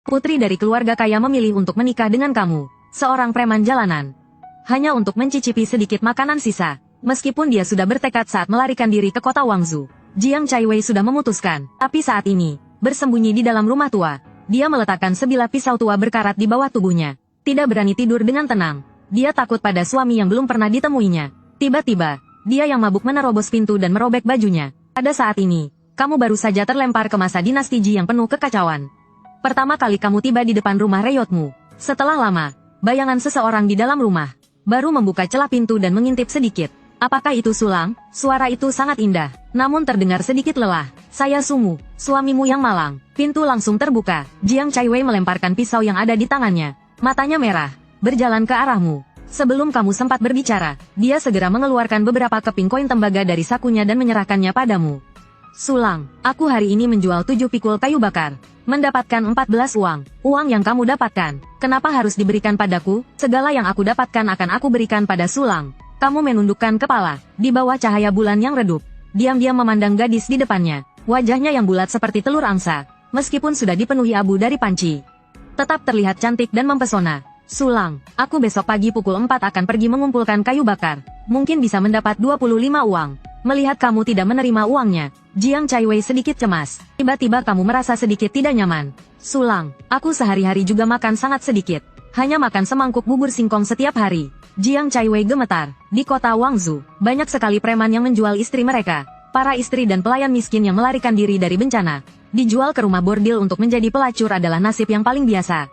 Putri dari keluarga kaya memilih untuk menikah dengan kamu, seorang preman jalanan. Hanya untuk mencicipi sedikit makanan sisa. Meskipun dia sudah bertekad saat melarikan diri ke kota Wangzhou, Jiang Chaiwei sudah memutuskan. Tapi saat ini, bersembunyi di dalam rumah tua, dia meletakkan sebilah pisau tua berkarat di bawah tubuhnya. Tidak berani tidur dengan tenang. Dia takut pada suami yang belum pernah ditemuinya. Tiba-tiba, dia yang mabuk menerobos pintu dan merobek bajunya. Pada saat ini, kamu baru saja terlempar ke masa dinasti Ji yang penuh kekacauan. Pertama kali kamu tiba di depan rumah reyotmu. Setelah lama, bayangan seseorang di dalam rumah baru membuka celah pintu dan mengintip sedikit. Apakah itu Sulang? Suara itu sangat indah, namun terdengar sedikit lelah. Saya Sumu, suamimu yang malang. Pintu langsung terbuka. Jiang Chaiwei melemparkan pisau yang ada di tangannya. Matanya merah, berjalan ke arahmu. Sebelum kamu sempat berbicara, dia segera mengeluarkan beberapa keping koin tembaga dari sakunya dan menyerahkannya padamu. Sulang, aku hari ini menjual 7 pikul kayu bakar. Mendapatkan 14 uang. Uang yang kamu dapatkan, kenapa harus diberikan padaku? Segala yang aku dapatkan akan aku berikan pada Sulang. Kamu menundukkan kepala, di bawah cahaya bulan yang redup. Diam-diam memandang gadis di depannya. Wajahnya yang bulat seperti telur angsa, meskipun sudah dipenuhi abu dari panci. Tetap terlihat cantik dan mempesona. Sulang, aku besok pagi pukul 4 akan pergi mengumpulkan kayu bakar. Mungkin bisa mendapat 25 uang. Melihat kamu tidak menerima uangnya, Jiang Chaiwei sedikit cemas. Tiba-tiba kamu merasa sedikit tidak nyaman. Sulang, aku sehari-hari juga makan sangat sedikit. Hanya makan semangkuk bubur singkong setiap hari. Jiang Chaiwei gemetar. Di kota Wangzhou, banyak sekali preman yang menjual istri mereka. Para istri dan pelayan miskin yang melarikan diri dari bencana dijual ke rumah bordil untuk menjadi pelacur adalah nasib yang paling biasa.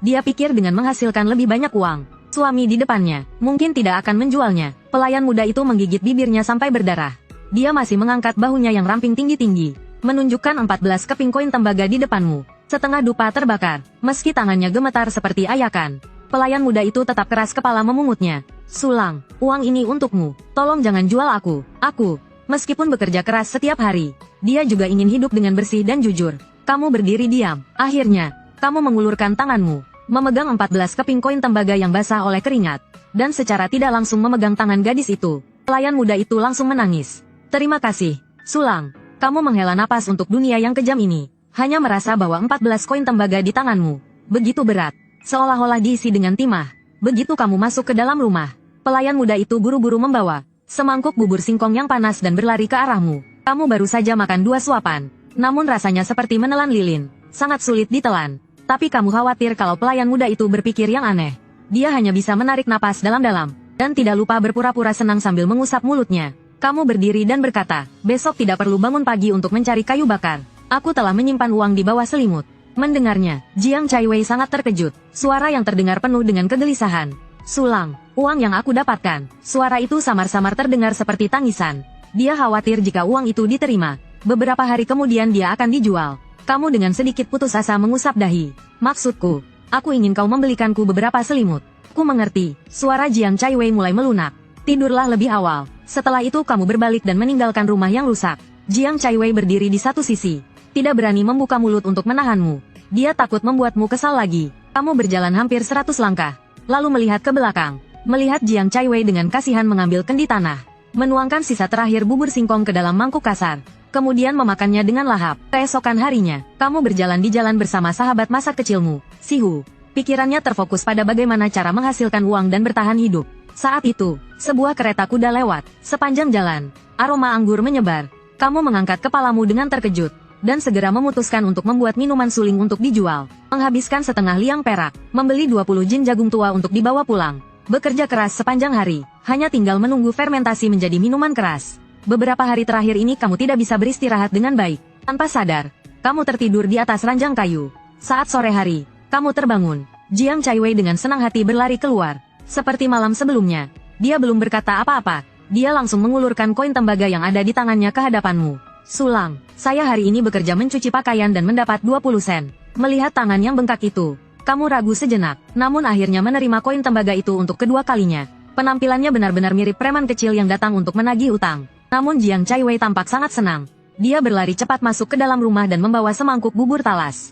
Dia pikir dengan menghasilkan lebih banyak uang, suami di depannya mungkin tidak akan menjualnya. Pelayan muda itu menggigit bibirnya sampai berdarah. Dia masih mengangkat bahunya yang ramping tinggi-tinggi, menunjukkan 14 keping koin tembaga di depanmu. Setengah dupa terbakar, meski tangannya gemetar seperti ayakan. Pelayan muda itu tetap keras kepala memungutnya. Sulang, uang ini untukmu. Tolong jangan jual aku. Aku, meskipun bekerja keras setiap hari, dia juga ingin hidup dengan bersih dan jujur. Kamu berdiri diam. Akhirnya, kamu mengulurkan tanganmu, memegang 14 keping koin tembaga yang basah oleh keringat, dan secara tidak langsung memegang tangan gadis itu. Pelayan muda itu langsung menangis. Terima kasih, Sulang. Kamu menghela napas untuk dunia yang kejam ini. Hanya merasa bahwa 14 koin tembaga di tanganmu begitu berat, seolah-olah diisi dengan timah. Begitu kamu masuk ke dalam rumah, pelayan muda itu buru-buru membawa semangkuk bubur singkong yang panas dan berlari ke arahmu. Kamu baru saja makan 2 suapan, namun rasanya seperti menelan lilin, sangat sulit ditelan. Tapi kamu khawatir kalau pelayan muda itu berpikir yang aneh. Dia hanya bisa menarik napas dalam-dalam, dan tidak lupa berpura-pura senang sambil mengusap mulutnya. Kamu berdiri dan berkata, besok tidak perlu bangun pagi untuk mencari kayu bakar. Aku telah menyimpan uang di bawah selimut. Mendengarnya, Jiang Chaiwei sangat terkejut. Suara yang terdengar penuh dengan kegelisahan. Sulang, uang yang aku dapatkan. Suara itu samar-samar terdengar seperti tangisan. Dia khawatir jika uang itu diterima, beberapa hari kemudian dia akan dijual. Kamu dengan sedikit putus asa mengusap dahi. Maksudku, aku ingin kau membelikanku beberapa selimut. Ku mengerti. Suara Jiang Chaiwei mulai melunak. Tidurlah lebih awal. Setelah itu kamu berbalik dan meninggalkan rumah yang rusak. Jiang Chaiwei berdiri di satu sisi, tidak berani membuka mulut untuk menahanmu. Dia takut membuatmu kesal lagi. Kamu berjalan hampir 100 langkah, lalu melihat ke belakang. Melihat Jiang Chaiwei dengan kasihan mengambil kendi tanah, menuangkan sisa terakhir bubur singkong ke dalam mangkuk kasar, kemudian memakannya dengan lahap. Keesokan harinya, kamu berjalan di jalan bersama sahabat masa kecilmu, Sihu. Pikirannya terfokus pada bagaimana cara menghasilkan uang dan bertahan hidup. Saat itu, sebuah kereta kuda lewat. Sepanjang jalan, aroma anggur menyebar. Kamu mengangkat kepalamu dengan terkejut, dan segera memutuskan untuk membuat minuman suling untuk dijual. Menghabiskan setengah liang perak, membeli 20 jin jagung tua untuk dibawa pulang. Bekerja keras sepanjang hari, hanya tinggal menunggu fermentasi menjadi minuman keras. Beberapa hari terakhir ini kamu tidak bisa beristirahat dengan baik. Tanpa sadar, kamu tertidur di atas ranjang kayu. Saat sore hari, kamu terbangun. Jiang Chaiwei dengan senang hati berlari keluar. Seperti malam sebelumnya, dia belum berkata apa-apa. Dia langsung mengulurkan koin tembaga yang ada di tangannya ke hadapanmu. Sulang, saya hari ini bekerja mencuci pakaian dan mendapat 20 sen. Melihat tangan yang bengkak itu, kamu ragu sejenak, namun akhirnya menerima koin tembaga itu untuk kedua kalinya. Penampilannya benar-benar mirip preman kecil yang datang untuk menagih utang. Namun Jiang Chaiwei tampak sangat senang. Dia berlari cepat masuk ke dalam rumah dan membawa semangkuk bubur talas.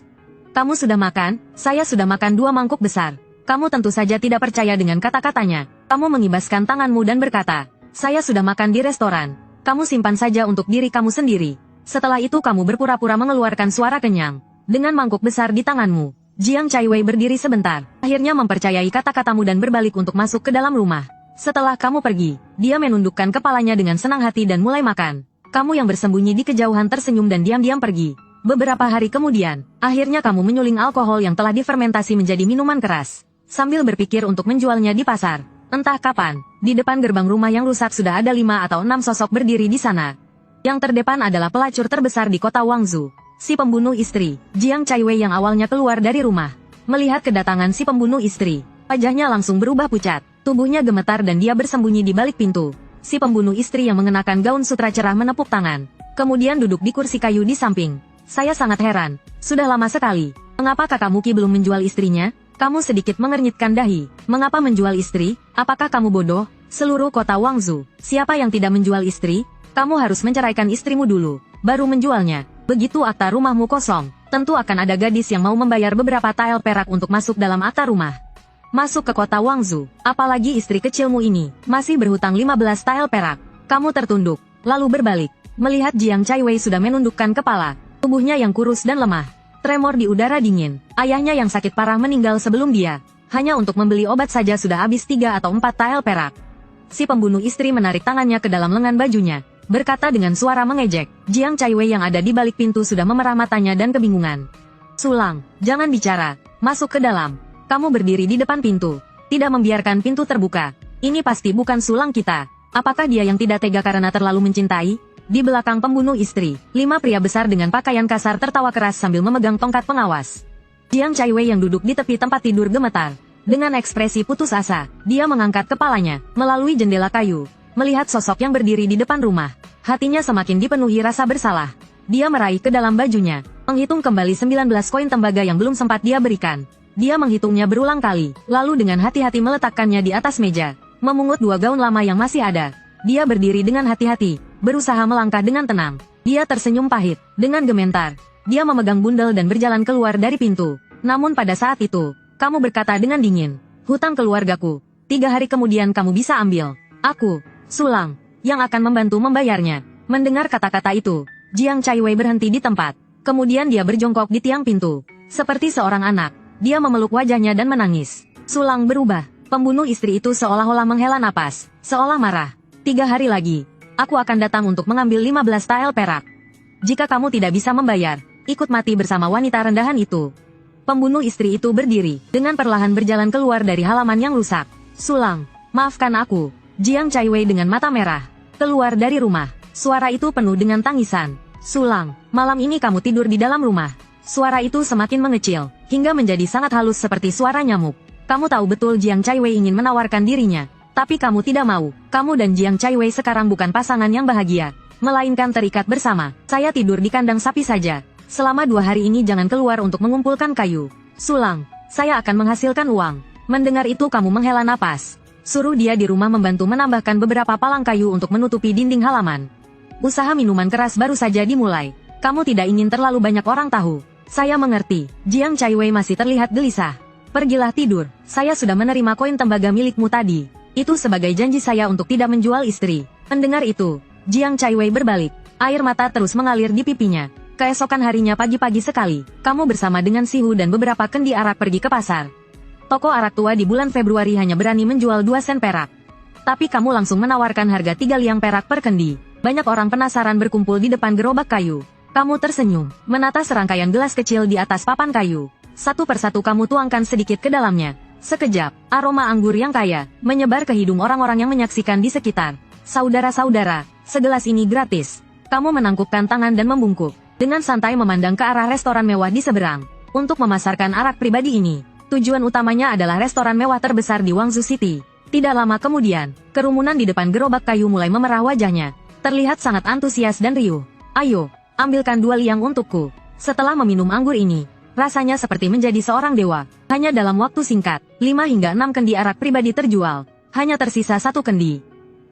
Kamu sudah makan? Saya sudah makan 2 mangkuk besar. Kamu tentu saja tidak percaya dengan kata-katanya. Kamu mengibaskan tanganmu dan berkata, saya sudah makan di restoran. Kamu simpan saja untuk diri kamu sendiri. Setelah itu kamu berpura-pura mengeluarkan suara kenyang. Dengan mangkuk besar di tanganmu, Jiang Chaiwei berdiri sebentar, akhirnya mempercayai kata-katamu dan berbalik untuk masuk ke dalam rumah. Setelah kamu pergi, dia menundukkan kepalanya dengan senang hati dan mulai makan. Kamu yang bersembunyi di kejauhan tersenyum dan diam-diam pergi. Beberapa hari kemudian, akhirnya kamu menyuling alkohol yang telah difermentasi menjadi minuman keras. Sambil berpikir untuk menjualnya di pasar. Entah kapan, di depan gerbang rumah yang rusak sudah ada 5 atau 6 sosok berdiri di sana. Yang terdepan adalah pelacur terbesar di kota Wangzhou. Si pembunuh istri, Jiang Chaiwei yang awalnya keluar dari rumah. Melihat kedatangan si pembunuh istri, wajahnya langsung berubah pucat. Tubuhnya gemetar dan dia bersembunyi di balik pintu. Si pembunuh istri yang mengenakan gaun sutra cerah menepuk tangan. Kemudian duduk di kursi kayu di samping. Saya sangat heran. Sudah lama sekali. Mengapa kakak Muki belum menjual istrinya? Kamu sedikit mengernyitkan dahi. Mengapa menjual istri? Apakah kamu bodoh? Seluruh kota Wangzhou. Siapa yang tidak menjual istri? Kamu harus menceraikan istrimu dulu. Baru menjualnya. Begitu akta rumahmu kosong. Tentu akan ada gadis yang mau membayar beberapa tael perak untuk masuk dalam akta rumah. Masuk ke kota Wangzhou, apalagi istri kecilmu ini, masih berhutang 15 tael perak. Kamu tertunduk, lalu berbalik. Melihat Jiang Chaiwei sudah menundukkan kepala, tubuhnya yang kurus dan lemah. Tremor di udara dingin, ayahnya yang sakit parah meninggal sebelum dia. Hanya untuk membeli obat saja sudah habis 3 atau 4 tael perak. Si pembunuh istri menarik tangannya ke dalam lengan bajunya, berkata dengan suara mengejek. Jiang Chaiwei yang ada di balik pintu sudah memerah matanya dan kebingungan. Sulang, jangan bicara, masuk ke dalam. Kamu berdiri di depan pintu, tidak membiarkan pintu terbuka. Ini pasti bukan sulang kita. Apakah dia yang tidak tega karena terlalu mencintai? Di belakang pembunuh istri, 5 pria besar dengan pakaian kasar tertawa keras sambil memegang tongkat pengawas. Jiang Chaiwei yang duduk di tepi tempat tidur gemetar. Dengan ekspresi putus asa, dia mengangkat kepalanya, melalui jendela kayu. Melihat sosok yang berdiri di depan rumah, hatinya semakin dipenuhi rasa bersalah. Dia meraih ke dalam bajunya, menghitung kembali 19 koin tembaga yang belum sempat dia berikan. Dia menghitungnya berulang kali, lalu dengan hati-hati meletakkannya di atas meja. Memungut 2 gaun lama yang masih ada. Dia berdiri dengan hati-hati, berusaha melangkah dengan tenang. Dia tersenyum pahit, dengan gemetar. Dia memegang bundel dan berjalan keluar dari pintu. Namun pada saat itu, kamu berkata dengan dingin, "Hutang keluargaku. 3 hari kemudian kamu bisa ambil. Aku, Sulang, yang akan membantu membayarnya." Mendengar kata-kata itu, Jiang Chaiwei berhenti di tempat. Kemudian dia berjongkok di tiang pintu. Seperti seorang anak. Dia memeluk wajahnya dan menangis. Sulang berubah. Pembunuh istri itu seolah-olah menghela napas, seolah marah. 3 hari lagi, aku akan datang untuk mengambil 15 tael perak. Jika kamu tidak bisa membayar, ikut mati bersama wanita rendahan itu. Pembunuh istri itu berdiri, dengan perlahan berjalan keluar dari halaman yang rusak. Sulang, maafkan aku. Jiang Chaiwei dengan mata merah, keluar dari rumah. Suara itu penuh dengan tangisan. Sulang, malam ini kamu tidur di dalam rumah. Suara itu semakin mengecil, hingga menjadi sangat halus seperti suara nyamuk. Kamu tahu betul Jiang Chaiwei ingin menawarkan dirinya. Tapi kamu tidak mau. Kamu dan Jiang Chaiwei sekarang bukan pasangan yang bahagia, melainkan terikat bersama. Saya tidur di kandang sapi saja. Selama 2 hari ini jangan keluar untuk mengumpulkan kayu. Sulang, saya akan menghasilkan uang. Mendengar itu kamu menghela napas. Suruh dia di rumah membantu menambahkan beberapa palang kayu untuk menutupi dinding halaman. Usaha minuman keras baru saja dimulai. Kamu tidak ingin terlalu banyak orang tahu. Saya mengerti. Jiang Chaiwei masih terlihat gelisah. Pergilah tidur. Saya sudah menerima koin tembaga milikmu tadi. Itu sebagai janji saya untuk tidak menjual istri. Mendengar itu, Jiang Chaiwei berbalik. Air mata terus mengalir di pipinya. Keesokan harinya pagi-pagi sekali, kamu bersama dengan Sihu dan beberapa kendi arak pergi ke pasar. Toko arak tua di bulan Februari hanya berani menjual 2 sen perak. Tapi kamu langsung menawarkan harga 3 liang perak per kendi. Banyak orang penasaran berkumpul di depan gerobak kayu. Kamu tersenyum, menata serangkaian gelas kecil di atas papan kayu. Satu persatu kamu tuangkan sedikit ke dalamnya. Sekejap, aroma anggur yang kaya menyebar ke hidung orang-orang yang menyaksikan di sekitar. Saudara-saudara, segelas ini gratis. Kamu menangkupkan tangan dan membungkuk, dengan santai memandang ke arah restoran mewah di seberang. Untuk memasarkan arak pribadi ini, tujuan utamanya adalah restoran mewah terbesar di Wangzhou City. Tidak lama kemudian, kerumunan di depan gerobak kayu mulai memerah wajahnya. Terlihat sangat antusias dan riuh. Ayo, ambilkan 2 liang untukku. Setelah meminum anggur ini, rasanya seperti menjadi seorang dewa. Hanya dalam waktu singkat, 5 hingga 6 kendi arak pribadi terjual. Hanya tersisa 1 kendi.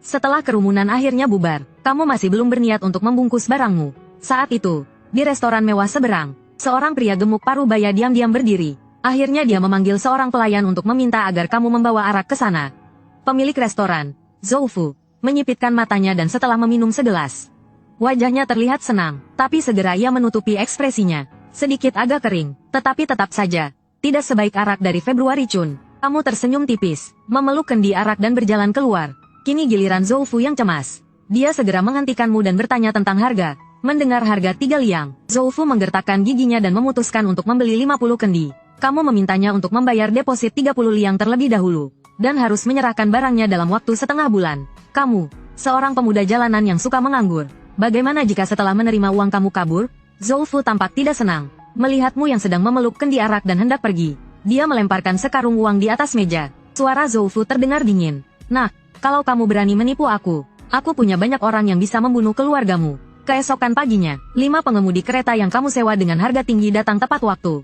Setelah kerumunan akhirnya bubar, kamu masih belum berniat untuk membungkus barangmu. Saat itu, di restoran mewah seberang, seorang pria gemuk paruh baya diam-diam berdiri. Akhirnya dia memanggil seorang pelayan untuk meminta agar kamu membawa arak ke sana. Pemilik restoran, Zhou Fu, menyipitkan matanya dan setelah meminum segelas, wajahnya terlihat senang, tapi segera ia menutupi ekspresinya. Sedikit agak kering, tetapi tetap saja, Tidak sebaik arak dari Februari Chun. Kamu tersenyum tipis, memeluk kendi arak dan berjalan keluar. Kini giliran Zhou Fu yang cemas. Dia segera menghentikanmu dan bertanya tentang harga. Mendengar harga 3 liang, Zhou Fu menggertakkan giginya dan memutuskan untuk membeli 50 kendi. Kamu memintanya untuk membayar deposit 30 liang terlebih dahulu. Dan harus menyerahkan barangnya dalam waktu setengah bulan. Kamu, seorang pemuda jalanan yang suka menganggur. Bagaimana jika setelah menerima uang kamu kabur? Zhou Fu tampak tidak senang. Melihatmu yang sedang memeluk kendi arak dan hendak pergi. Dia melemparkan sekarung uang di atas meja. Suara Zhou Fu terdengar dingin. Nah, kalau kamu berani menipu aku punya banyak orang yang bisa membunuh keluargamu. Keesokan paginya, 5 pengemudi kereta yang kamu sewa dengan harga tinggi datang tepat waktu.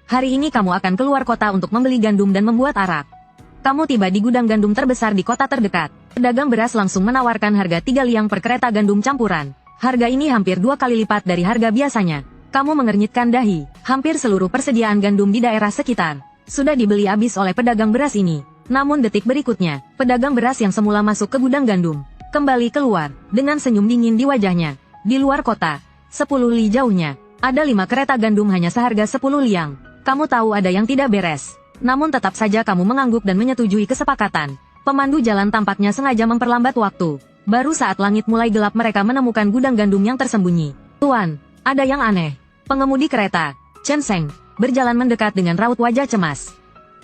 Hari ini kamu akan keluar kota untuk membeli gandum dan membuat arak. Kamu tiba di gudang gandum terbesar di kota terdekat. Pedagang beras langsung menawarkan harga 3 liang per kereta gandum campuran. Harga ini hampir 2 kali lipat dari harga biasanya. Kamu mengernyitkan dahi. Hampir seluruh persediaan gandum di daerah sekitar sudah dibeli habis oleh pedagang beras ini. Namun detik berikutnya, pedagang beras yang semula masuk ke gudang gandum kembali keluar dengan senyum dingin di wajahnya. Di luar kota, 10 li jauhnya, ada 5 kereta gandum hanya seharga 10 liang. Kamu tahu ada yang tidak beres. Namun tetap saja kamu mengangguk dan menyetujui kesepakatan. Pemandu jalan tampaknya sengaja memperlambat waktu. Baru saat langit mulai gelap mereka menemukan gudang gandum yang tersembunyi. Tuan, ada yang aneh. Pengemudi kereta, Chen Sheng, berjalan mendekat dengan raut wajah cemas.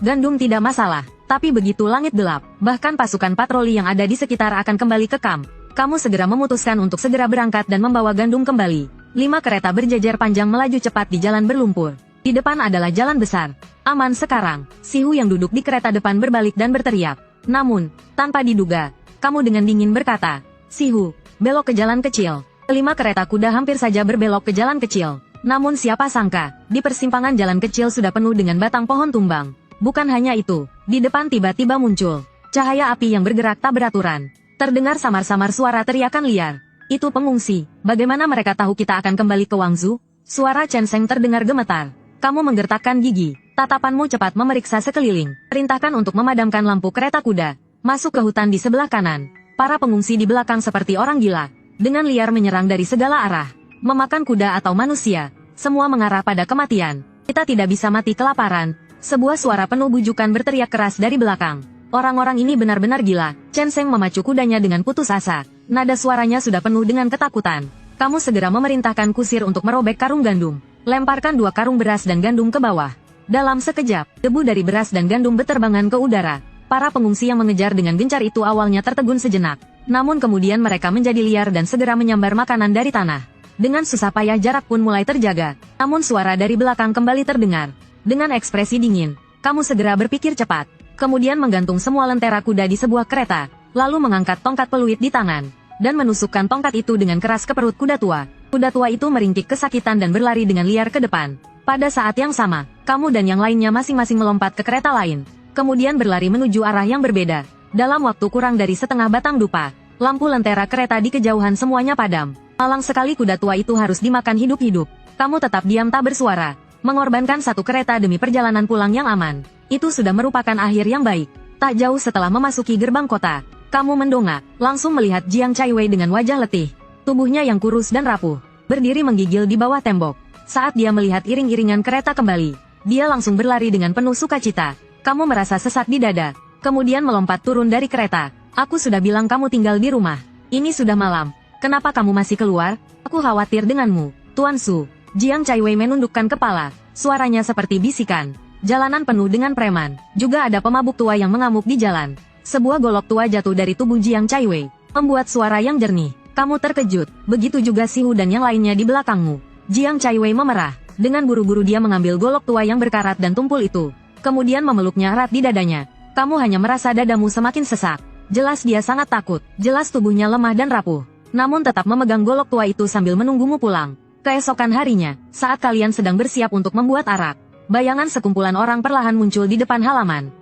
Gandum tidak masalah, tapi begitu langit gelap, bahkan pasukan patroli yang ada di sekitar akan kembali ke kamp. Kamu segera memutuskan untuk segera berangkat dan membawa gandum kembali. 5 kereta berjejer panjang melaju cepat di jalan berlumpur. Di depan adalah jalan besar. Aman sekarang. Sihu yang duduk di kereta depan berbalik dan berteriak. Namun, tanpa diduga, kamu dengan dingin berkata, Sihu, belok ke jalan kecil. 5 kereta kuda hampir saja berbelok ke jalan kecil. Namun siapa sangka, di persimpangan jalan kecil sudah penuh dengan batang pohon tumbang. Bukan hanya itu, di depan tiba-tiba muncul cahaya api yang bergerak tak beraturan. Terdengar samar-samar suara teriakan liar. Itu pengungsi. Bagaimana mereka tahu kita akan kembali ke Wangzhou? Suara Chen Sheng terdengar gemetar. Kamu menggertakkan gigi. Tatapanmu cepat memeriksa sekeliling. Perintahkan untuk memadamkan lampu kereta kuda. Masuk ke hutan di sebelah kanan. Para pengungsi di belakang seperti orang gila. Dengan liar menyerang dari segala arah. Memakan kuda atau manusia. Semua mengarah pada kematian. Kita tidak bisa mati kelaparan. Sebuah suara penuh bujukan berteriak keras dari belakang. Orang-orang ini benar-benar gila. Chen Sheng memacu kudanya dengan putus asa. Nada suaranya sudah penuh dengan ketakutan. Kamu segera memerintahkan kusir untuk merobek karung gandum. Lemparkan 2 karung beras dan gandum ke bawah. Dalam sekejap, debu dari beras dan gandum berterbangan ke udara. Para pengungsi yang mengejar dengan gencar itu awalnya tertegun sejenak. Namun kemudian mereka menjadi liar dan segera menyambar makanan dari tanah. Dengan susah payah jarak pun mulai terjaga. Namun suara dari belakang kembali terdengar. Dengan ekspresi dingin, kamu segera berpikir cepat. Kemudian menggantung semua lentera kuda di sebuah kereta. Lalu mengangkat tongkat peluit di tangan. Dan menusukkan tongkat itu dengan keras ke perut kuda tua. Kuda tua itu meringkik kesakitan dan berlari dengan liar ke depan. Pada saat yang sama, kamu dan yang lainnya masing-masing melompat ke kereta lain. Kemudian berlari menuju arah yang berbeda. Dalam waktu kurang dari setengah batang dupa, lampu lentera kereta di kejauhan semuanya padam. Malang sekali kuda tua itu harus dimakan hidup-hidup. Kamu tetap diam tak bersuara. Mengorbankan 1 kereta demi perjalanan pulang yang aman. Itu sudah merupakan akhir yang baik. Tak jauh setelah memasuki gerbang kota, kamu mendongak, langsung melihat Jiang Chaiwei dengan wajah letih. Tubuhnya yang kurus dan rapuh, berdiri menggigil di bawah tembok. Saat dia melihat iring-iringan kereta kembali, dia langsung berlari dengan penuh sukacita. Kamu merasa sesat di dada, kemudian melompat turun dari kereta. Aku sudah bilang kamu tinggal di rumah. Ini sudah malam. Kenapa kamu masih keluar? Aku khawatir denganmu, Tuan Su. Jiang Chaiwei menundukkan kepala, suaranya seperti bisikan. Jalanan penuh dengan preman. Juga ada pemabuk tua yang mengamuk di jalan. Sebuah golok tua jatuh dari tubuh Jiang Chaiwei, membuat suara yang jernih. Kamu terkejut, begitu juga Sihu dan yang lainnya di belakangmu. Jiang Chaiwei memerah. Dengan buru-buru dia mengambil golok tua yang berkarat dan tumpul itu. Kemudian memeluknya erat di dadanya. Kamu hanya merasa dadamu semakin sesak. Jelas dia sangat takut. Jelas tubuhnya lemah dan rapuh. Namun tetap memegang golok tua itu sambil menunggumu pulang. Keesokan harinya, saat kalian sedang bersiap untuk membuat arak, bayangan sekumpulan orang perlahan muncul di depan halaman.